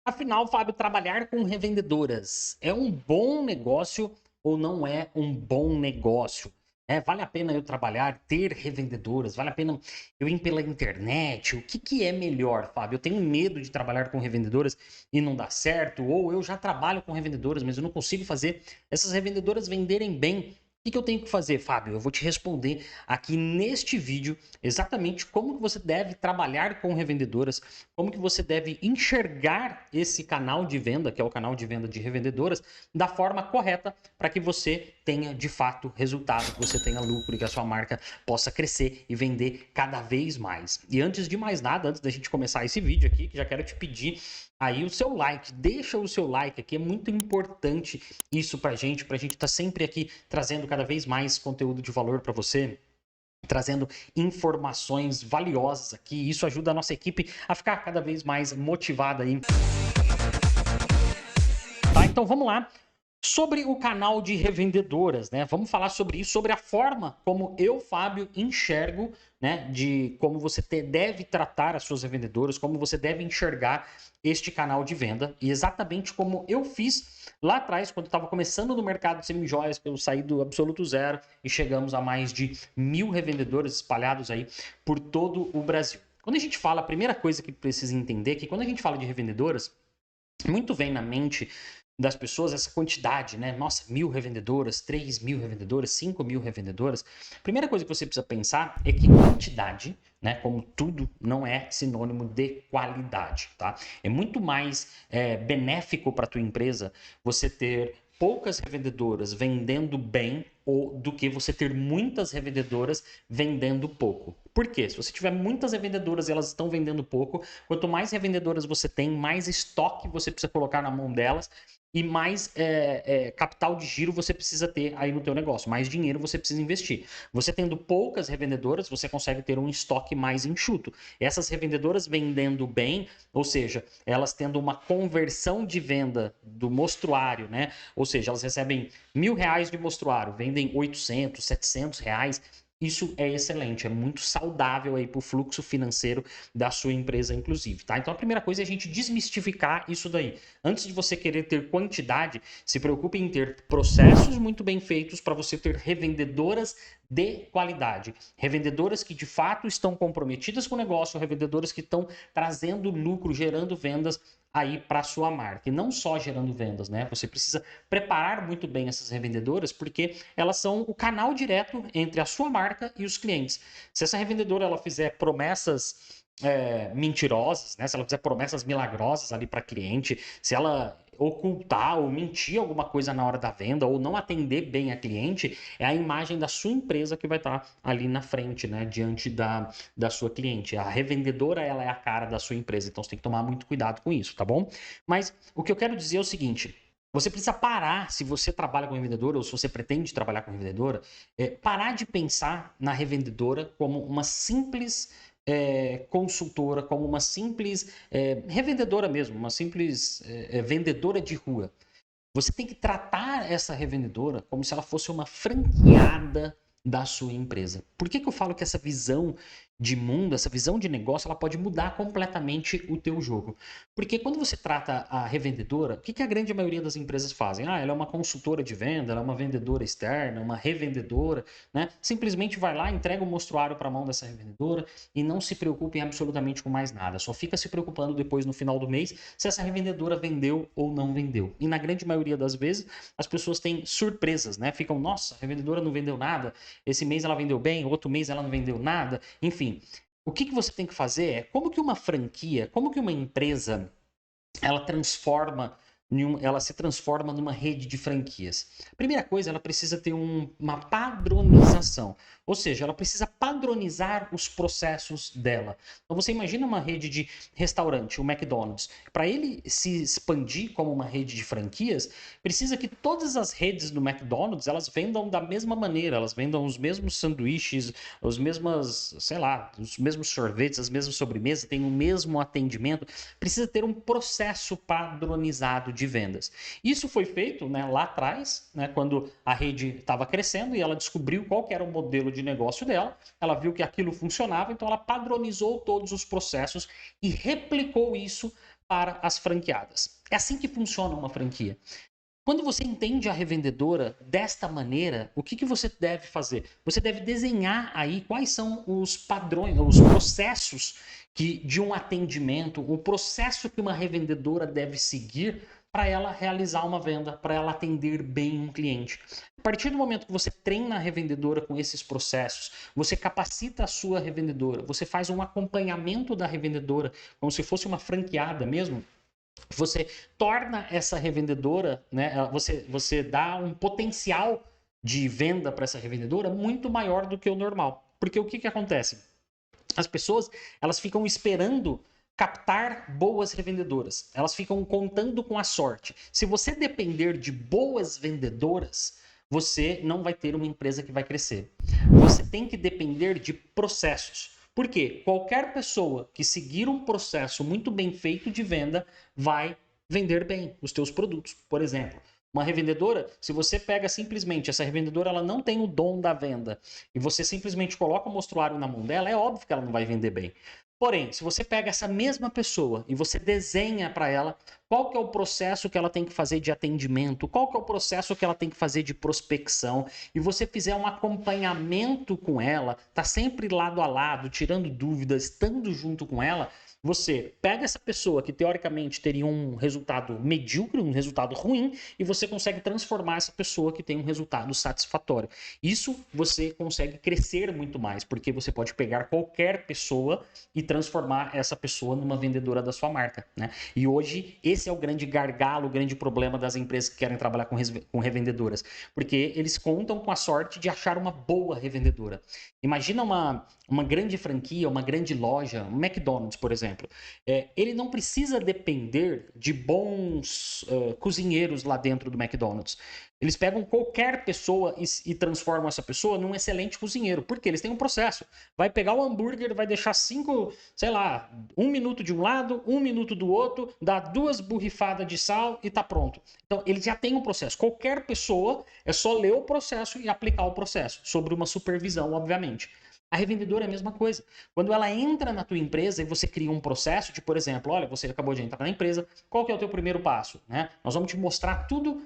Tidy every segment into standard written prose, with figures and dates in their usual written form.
Afinal, Fábio, trabalhar com revendedoras é um bom negócio ou não é um bom negócio? Vale a pena eu trabalhar, ter revendedoras? Vale a pena eu ir pela internet? O que é melhor, Fábio? Eu tenho medo de trabalhar com revendedoras e não dar certo, ou eu já trabalho com revendedoras, mas eu não consigo fazer essas revendedoras venderem bem. O que eu tenho que fazer, Fábio? Eu vou te responder aqui neste vídeo exatamente como que você deve trabalhar com revendedoras, como que você deve enxergar esse canal de venda, que é o canal de venda de revendedoras, da forma correta para que você tenha de fato resultado, que você tenha lucro e que a sua marca possa crescer e vender cada vez mais. E antes de mais nada, antes da gente começar esse vídeo aqui, já quero te pedir aí o seu like, deixa o seu like aqui, é muito importante isso pra gente estar sempre aqui trazendo cada vez mais conteúdo de valor para você, trazendo informações valiosas aqui. Isso ajuda a nossa equipe a ficar cada vez mais motivada aí. Tá? Então vamos lá. Sobre o canal de revendedoras, né? Vamos falar sobre isso, sobre a forma como eu, Fábio, enxergo, né? De como você deve tratar as suas revendedoras, como você deve enxergar este canal de venda. E exatamente como eu fiz lá atrás, quando estava começando no mercado de semijoias, eu saí do absoluto zero e chegamos a mais de 1.000 revendedores espalhados aí por todo o Brasil. Quando a gente fala, a primeira coisa que precisa entender é que quando a gente fala de revendedoras, muito vem na mente das pessoas essa quantidade, né? Nossa, 1.000 revendedoras, 3.000 revendedoras, 5.000 revendedoras. Primeira coisa que você precisa pensar é que quantidade, né? Como tudo, não é sinônimo de qualidade, tá? É muito mais benéfico para tua empresa você ter poucas revendedoras vendendo bem ou do que você ter muitas revendedoras vendendo pouco. Por quê? Se você tiver muitas revendedoras e elas estão vendendo pouco, quanto mais revendedoras você tem, mais estoque você precisa colocar na mão delas e mais capital de giro você precisa ter aí no teu negócio, mais dinheiro você precisa investir. Você tendo poucas revendedoras, você consegue ter um estoque mais enxuto. Essas revendedoras vendendo bem, ou seja, elas tendo uma conversão de venda do mostruário, né? Ou seja, elas recebem R$ 1.000 de mostruário, vendem 800, R$ 700. Isso é excelente, é muito saudável aí para o fluxo financeiro da sua empresa, inclusive, tá? Então a primeira coisa é a gente desmistificar isso daí. Antes de você querer ter quantidade, se preocupe em ter processos muito bem feitos para você ter revendedoras de qualidade. Revendedoras que de fato estão comprometidas com o negócio, revendedoras que estão trazendo lucro, gerando vendas aí para a sua marca. E não só gerando vendas, né? Você precisa preparar muito bem essas revendedoras, porque elas são o canal direto entre a sua marca e os clientes. Se essa revendedora ela fizer promessas mentirosas, né? Se ela fizer promessas milagrosas ali para cliente, se ela ocultar ou mentir alguma coisa na hora da venda ou não atender bem a cliente, é a imagem da sua empresa que vai estar ali na frente, né? Diante da sua cliente. A revendedora, ela é a cara da sua empresa, então você tem que tomar muito cuidado com isso, tá bom? Mas o que eu quero dizer é o seguinte: você precisa parar, se você trabalha com revendedora ou se você pretende trabalhar com revendedora, parar de pensar na revendedora como uma simples consultora, como uma simples revendedora mesmo, uma simples vendedora de rua. Você tem que tratar essa revendedora como se ela fosse uma franqueada da sua empresa. Por que eu falo que essa visão de mundo, essa visão de negócio, ela pode mudar completamente o teu jogo? Porque quando você trata a revendedora, o que a grande maioria das empresas fazem? Ah, ela é uma consultora de venda, ela é uma vendedora externa, uma revendedora, né? Simplesmente vai lá, entrega o mostruário para a mão dessa revendedora e não se preocupe absolutamente com mais nada. Só fica se preocupando depois no final do mês se essa revendedora vendeu ou não vendeu. E na grande maioria das vezes, as pessoas têm surpresas, né? Ficam, nossa, a revendedora não vendeu nada, esse mês ela vendeu bem, outro mês ela não vendeu nada, enfim. O que você tem que fazer é como que uma franquia, como que uma empresa ela se transforma numa rede de franquias. Primeira coisa, ela precisa ter uma padronização, ou seja, ela precisa padronizar os processos dela. Então você imagina uma rede de restaurante, o McDonald's, para ele se expandir como uma rede de franquias, precisa que todas as redes do McDonald's elas vendam da mesma maneira, elas vendam os mesmos sanduíches, os mesmos, sei lá, os mesmos sorvetes, as mesmas sobremesas, tem o mesmo atendimento. Precisa ter um processo padronizado de vendas. Isso foi feito, né, lá atrás, né, quando a rede estava crescendo e ela descobriu qual que era o modelo de negócio dela, ela viu que aquilo funcionava, então ela padronizou todos os processos e replicou isso para as franqueadas. É assim que funciona uma franquia. Quando você entende a revendedora desta maneira, o que você deve fazer? Você deve desenhar aí quais são os padrões, os processos de um atendimento, o processo que uma revendedora deve seguir para ela realizar uma venda, para ela atender bem um cliente. A partir do momento que você treina a revendedora com esses processos, você capacita a sua revendedora, você faz um acompanhamento da revendedora, como se fosse uma franqueada mesmo, você torna essa revendedora, né? Você dá um potencial de venda para essa revendedora muito maior do que o normal. Porque o que acontece? As pessoas, elas ficam esperando captar boas revendedoras. Elas ficam contando com a sorte. Se você depender de boas vendedoras, você não vai ter uma empresa que vai crescer. Você tem que depender de processos. Por quê? Qualquer pessoa que seguir um processo muito bem feito de venda vai vender bem os teus produtos. Por exemplo, uma revendedora, se você pega simplesmente, essa revendedora ela não tem o dom da venda, e você simplesmente coloca o mostruário na mão dela, é óbvio que ela não vai vender bem. Porém, se você pega essa mesma pessoa e você desenha para ela qual que é o processo que ela tem que fazer de atendimento, qual que é o processo que ela tem que fazer de prospecção, e você fizer um acompanhamento com ela, tá sempre lado a lado, tirando dúvidas, estando junto com ela, você pega essa pessoa que teoricamente teria um resultado medíocre, um resultado ruim, e você consegue transformar essa pessoa que tem um resultado satisfatório. Isso você consegue crescer muito mais, porque você pode pegar qualquer pessoa e transformar essa pessoa numa vendedora da sua marca, né? E hoje esse é o grande gargalo, o grande problema das empresas que querem trabalhar com revendedoras, porque eles contam com a sorte de achar uma boa revendedora. Imagina uma grande franquia, uma grande loja, um McDonald's, por exemplo. Ele não precisa depender de bons cozinheiros lá dentro do McDonald's. Eles pegam qualquer pessoa e transformam essa pessoa num excelente cozinheiro. Porque eles têm um processo. Vai pegar o hambúrguer, vai deixar 1 minuto de um lado, 1 minuto do outro, dá 2 borrifadas de sal e tá pronto. Então, ele já tem um processo. Qualquer pessoa é só ler o processo e aplicar o processo, sobre uma supervisão, obviamente. A revendedora é a mesma coisa. Quando ela entra na tua empresa e você cria um processo de, por exemplo, olha, você acabou de entrar na empresa, qual que é o teu primeiro passo? Né? Nós vamos te mostrar tudo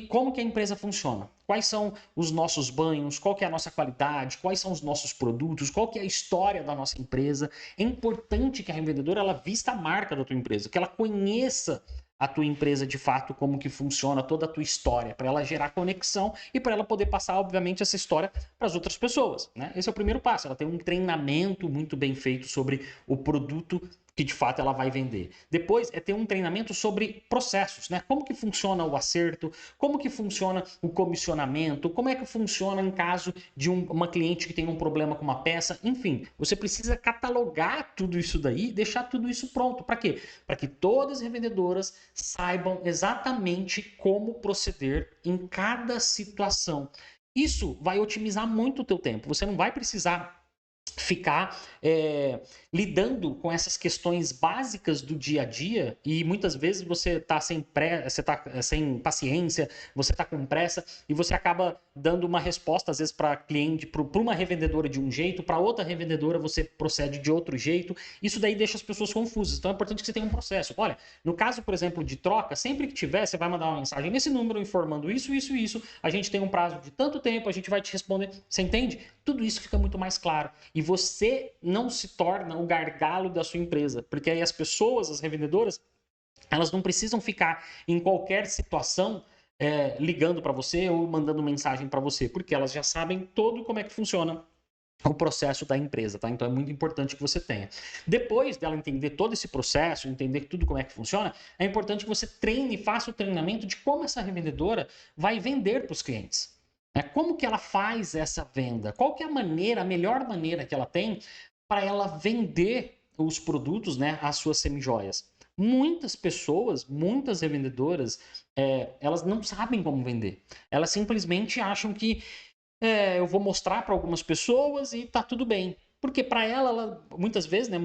como que a empresa funciona. Quais são os nossos banhos, qual que é a nossa qualidade, quais são os nossos produtos, qual que é a história da nossa empresa. É importante que a revendedora ela vista a marca da tua empresa, que ela conheça a tua empresa de fato, como que funciona toda a tua história, para ela gerar conexão e para ela poder passar, obviamente, essa história para as outras pessoas, né? Esse é o primeiro passo, ela tem um treinamento muito bem feito sobre o produto que de fato ela vai vender. Depois é ter um treinamento sobre processos, né? Como que funciona o acerto, como que funciona o comissionamento, como é que funciona em caso de uma cliente que tem um problema com uma peça, enfim, você precisa catalogar tudo isso daí, deixar tudo isso pronto. Para quê? Para que todas as revendedoras saibam exatamente como proceder em cada situação. Isso vai otimizar muito o teu tempo. Você não vai precisar ficar lidando com essas questões básicas do dia a dia, e muitas vezes você está sem paciência, você está com pressa e você acaba dando uma resposta às vezes para cliente, para uma revendedora de um jeito, para outra revendedora você procede de outro jeito. Isso daí deixa as pessoas confusas. Então é importante que você tenha um processo. Olha, no caso, por exemplo, de troca, sempre que tiver, você vai mandar uma mensagem nesse número informando isso, isso e isso. A gente tem um prazo de tanto tempo, a gente vai te responder. Você entende? Tudo isso fica muito mais claro. E você não se torna o gargalo da sua empresa, porque aí as pessoas, as revendedoras, elas não precisam ficar em qualquer situação ligando para você ou mandando mensagem para você, porque elas já sabem todo como é que funciona o processo da empresa, tá? Então é muito importante que você tenha. Depois dela entender todo esse processo, entender tudo como é que funciona, é importante que você treine, faça o treinamento de como essa revendedora vai vender para os clientes. Como que ela faz essa venda? Qual que é a melhor maneira que ela tem para ela vender os produtos, né, as suas semijoias? Muitas pessoas, muitas revendedoras, elas não sabem como vender. Elas simplesmente acham que eu vou mostrar para algumas pessoas e tá tudo bem. Porque para ela, muitas vezes, né,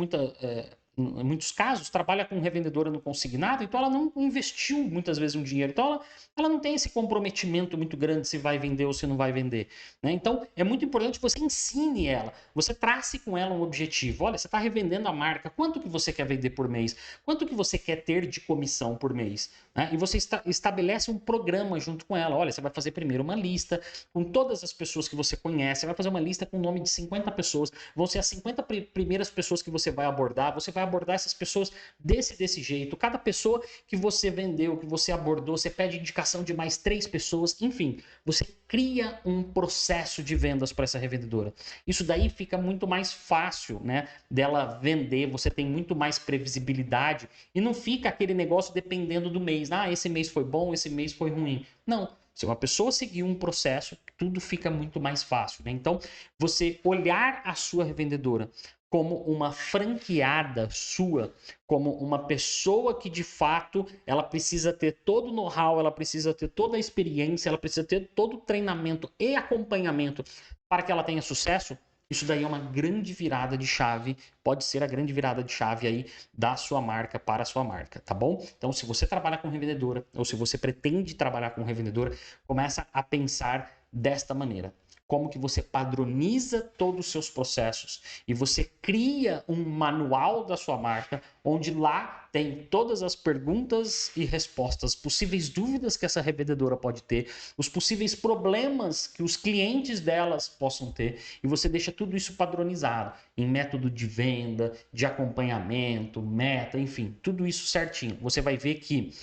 em muitos casos, trabalha com revendedora no consignado, então ela não investiu muitas vezes um dinheiro. Então ela não tem esse comprometimento muito grande se vai vender ou se não vai vender, né? Então é muito importante que você ensine ela, você trace com ela um objetivo. Olha, você está revendendo a marca, quanto que você quer vender por mês? Quanto que você quer ter de comissão por mês? Né? E você estabelece um programa junto com ela. Olha, você vai fazer primeiro uma lista com todas as pessoas que você conhece, você vai fazer uma lista com o nome de 50 pessoas, vão ser as 50 primeiras pessoas que você vai abordar, você vai abordar essas pessoas desse jeito. Cada pessoa que você vendeu, que você abordou, você pede indicação de mais 3 pessoas, enfim, você cria um processo de vendas para essa revendedora. Isso daí fica muito mais fácil, né, dela vender, você tem muito mais previsibilidade e não fica aquele negócio dependendo do mês. Ah, esse mês foi bom, esse mês foi ruim. Não. Se uma pessoa seguir um processo, tudo fica muito mais fácil, né? Então, você olhar a sua revendedora como uma franqueada sua, como uma pessoa que de fato ela precisa ter todo o know-how, ela precisa ter toda a experiência, ela precisa ter todo o treinamento e acompanhamento para que ela tenha sucesso. Isso daí é uma grande virada de chave, pode ser a grande virada de chave aí da sua marca para a sua marca, tá bom? Então, se você trabalha com revendedora ou se você pretende trabalhar com revendedora, começa a pensar desta maneira. Como que você padroniza todos os seus processos e você cria um manual da sua marca, onde lá tem todas as perguntas e respostas, possíveis dúvidas que essa revendedora pode ter, os possíveis problemas que os clientes delas possam ter, e você deixa tudo isso padronizado em método de venda, de acompanhamento, meta, enfim, tudo isso certinho. Você vai ver que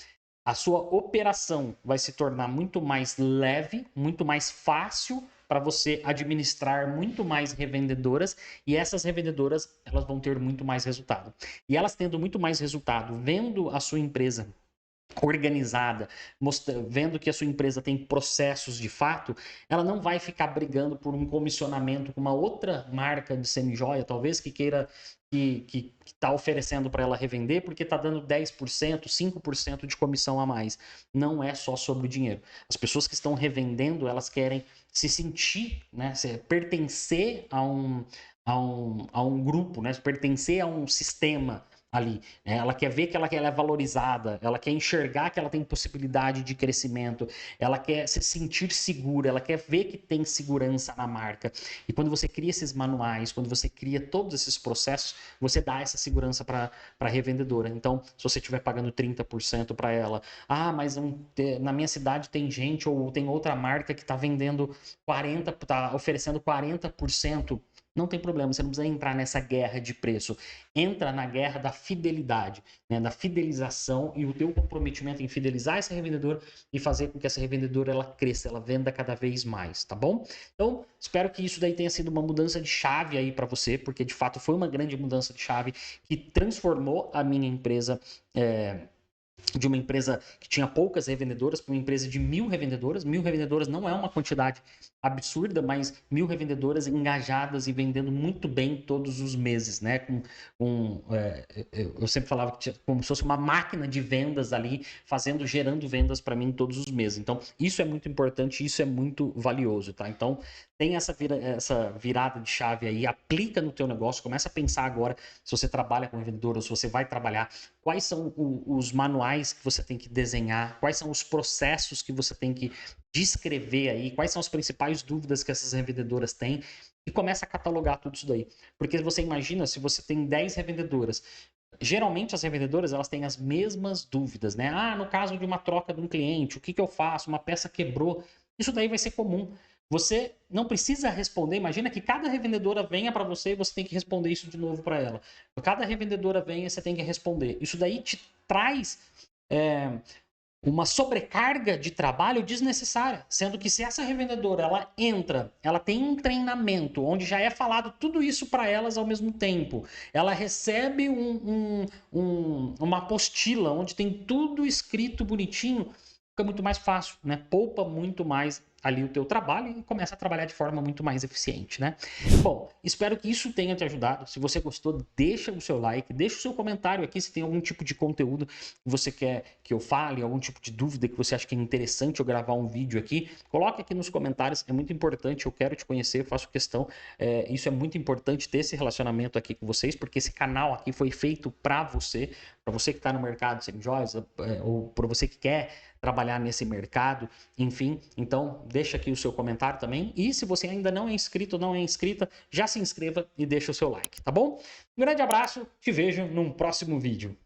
a sua operação vai se tornar muito mais leve, muito mais fácil para você administrar muito mais revendedoras, e essas revendedoras elas vão ter muito mais resultado. E elas tendo muito mais resultado, vendo a sua empresa organizada, vendo que a sua empresa tem processos de fato, ela não vai ficar brigando por um comissionamento com uma outra marca de semijoia, talvez, que queira que está oferecendo para ela revender, porque está dando 10%, 5% de comissão a mais. Não é só sobre o dinheiro. As pessoas que estão revendendo, elas querem se sentir, né, pertencer a um grupo, né, pertencer a um sistema ali. Ela quer ver que ela é valorizada, ela quer enxergar que ela tem possibilidade de crescimento, ela quer se sentir segura, ela quer ver que tem segurança na marca. E quando você cria esses manuais, quando você cria todos esses processos, você dá essa segurança para a revendedora. Então, se você estiver pagando 30% para ela, mas na minha cidade tem gente ou tem outra marca que está vendendo 40%, está oferecendo 40%. Não tem problema, você não precisa entrar nessa guerra de preço. Entra na guerra da fidelidade, né? Da fidelização e o teu comprometimento em fidelizar essa revendedora e fazer com que essa revendedora ela cresça, ela venda cada vez mais, tá bom? Então, espero que isso daí tenha sido uma mudança de chave aí para você, porque de fato foi uma grande mudança de chave que transformou a minha empresa de uma empresa que tinha poucas revendedoras para uma empresa de 1.000 revendedoras. 1.000 revendedoras não é uma quantidade absurda, mas 1.000 revendedoras engajadas e vendendo muito bem todos os meses, né? Eu sempre falava que tinha como se fosse uma máquina de vendas ali, gerando vendas para mim todos os meses. Então, isso é muito importante, isso é muito valioso, tá? Então, tem essa virada de chave aí, aplica no teu negócio, começa a pensar agora, se você trabalha com revendedor ou se você vai trabalhar, quais são os manuais que você tem que desenhar, quais são os processos que você tem que descrever aí, quais são as principais dúvidas que essas revendedoras têm, e começa a catalogar tudo isso daí. Porque você imagina, se você tem 10 revendedoras, geralmente as revendedoras elas têm as mesmas dúvidas, né? No caso de uma troca de um cliente, o que eu faço? Uma peça quebrou. Isso daí vai ser comum. Você não precisa responder. Imagina que cada revendedora venha para você e você tem que responder isso de novo para ela. Cada revendedora venha e você tem que responder. Isso daí te traz uma sobrecarga de trabalho desnecessária, sendo que se essa revendedora ela entra, ela tem um treinamento onde já é falado tudo isso para elas ao mesmo tempo, ela recebe uma apostila onde tem tudo escrito bonitinho, fica muito mais fácil, né? Poupa muito mais ali o teu trabalho e começa a trabalhar de forma muito mais eficiente, né? Bom, espero que isso tenha te ajudado. Se você gostou, deixa o seu like, deixa o seu comentário aqui se tem algum tipo de conteúdo que você quer que eu fale, algum tipo de dúvida que você acha que é interessante eu gravar um vídeo aqui. Coloque aqui nos comentários, é muito importante, eu quero te conhecer, faço questão. Isso é muito importante ter esse relacionamento aqui com vocês, porque esse canal aqui foi feito para você que está no mercado sem joias, ou para você que quer trabalhar nesse mercado, enfim. Então, deixa aqui o seu comentário também. E se você ainda não é inscrito ou não é inscrita, já se inscreva e deixa o seu like, tá bom? Um grande abraço, te vejo num próximo vídeo.